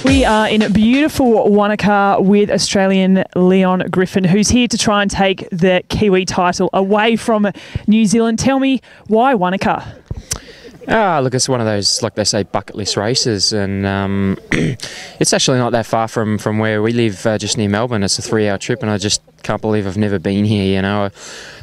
We are in beautiful Wanaka with Australian Leon Griffin, who's here to try and take the Kiwi title away from New Zealand. Tell me, why Wanaka? Look, it's one of those, like they say, bucket list races, and it's actually not that far from where we live, just near Melbourne. It's a 3-hour trip, and I just can't believe I've never been here. You know,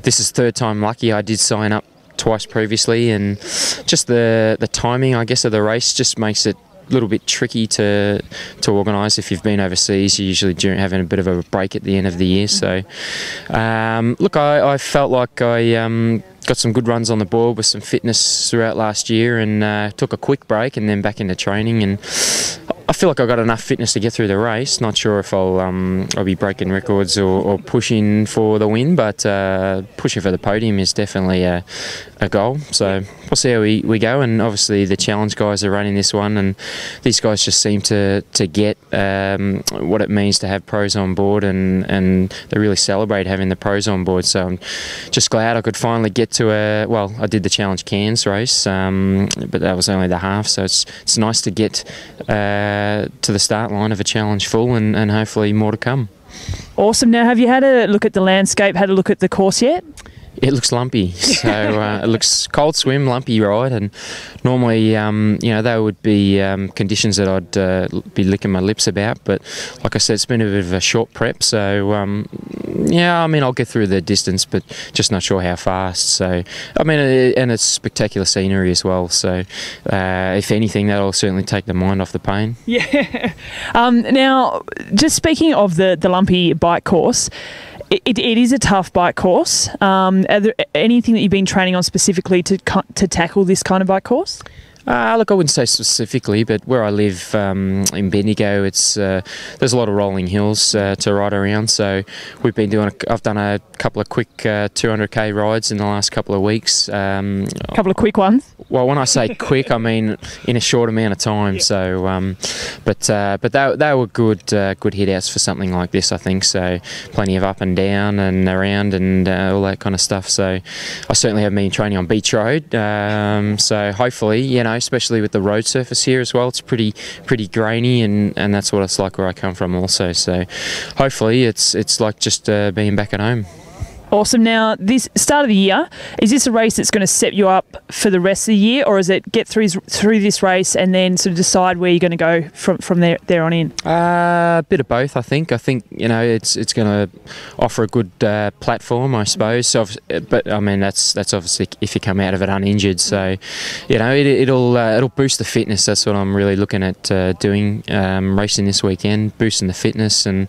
this is third time lucky. I did sign up twice previously, and just the timing, I guess, of the race just makes it a little bit tricky to organise. If you've been overseas, you usually do having a bit of a break at the end of the year. So, look, I felt like I got some good runs on the board with some fitness throughout last year, and took a quick break and then back into training, and I feel like I got enough fitness to get through the race. Not sure if I'll be breaking records or pushing for the win, but pushing for the podium is definitely a goal. So we'll see how we go, and obviously the challenge guys are running this one, and these guys just seem to get what it means to have pros on board, and they really celebrate having the pros on board. So I'm just glad I could finally get to I did the Challenge Cairns race, but that was only the half, so it's nice to get to the start line of a challenge full, and hopefully more to come. Awesome. Now, have you had a look at the landscape, had a look at the course yet? It looks lumpy, so it looks cold swim, lumpy ride, and normally, you know, they would be conditions that I'd be licking my lips about. But like I said, it's been a bit of a short prep, so yeah, I mean, I'll get through the distance, but just not sure how fast. So, I mean, and it's spectacular scenery as well. So, if anything, that'll certainly take the mind off the pain. Yeah. Now, just speaking of the lumpy bike course. It is a tough bike course. Are there anything that you've been training on specifically to tackle this kind of bike course? Look, I wouldn't say specifically, but where I live in Bendigo, it's there's a lot of rolling hills to ride around. So we've been doing. I've done a couple of quick 200k rides in the last couple of weeks. A couple of quick ones. Well, when I say quick, I mean in a short amount of time. So, but they were good hit-outs for something like this, I think. So plenty of up and down and around and all that kind of stuff. So I certainly have been training on beach road. So hopefully, you know, especially with the road surface here as well, it's pretty grainy, and that's what it's like where I come from also. So hopefully it's like just being back at home. Awesome. Now, this start of the year, is this a race that's going to set you up for the rest of the year, or is it get through this race and then sort of decide where you're going to go from there on in? A bit of both, I think. I think, you know, it's going to offer a good platform, I suppose. So, but I mean, that's obviously if you come out of it uninjured. So, you know, it'll boost the fitness. That's what I'm really looking at doing, racing this weekend, boosting the fitness, and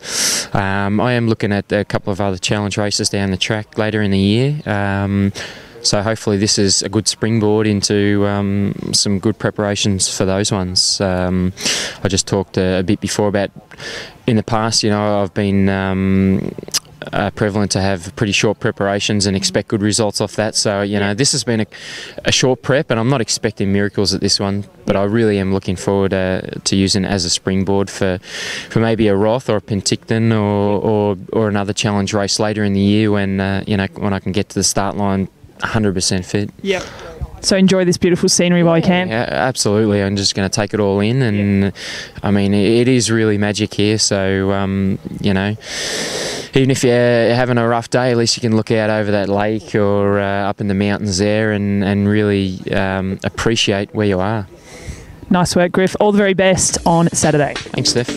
I am looking at a couple of other challenge races down the track later in the year, so hopefully this is a good springboard into some good preparations for those ones. I just talked a bit before about in the past, you know, I've been prevalent to have pretty short preparations and expect good results off that. So, you know, this has been a short prep, and I'm not expecting miracles at this one, but I really am looking forward to using it as a springboard for maybe a Roth or a Penticton or another challenge race later in the year when, you know, when I can get to the start line 100% fit. Yep. So enjoy this beautiful scenery while you can. Yeah, absolutely. I'm just going to take it all in, and I mean, it is really magic here. So, you know, even if you're having a rough day, at least you can look out over that lake or up in the mountains there and really appreciate where you are. Nice work, Griff. All the very best on Saturday. Thanks, Steph.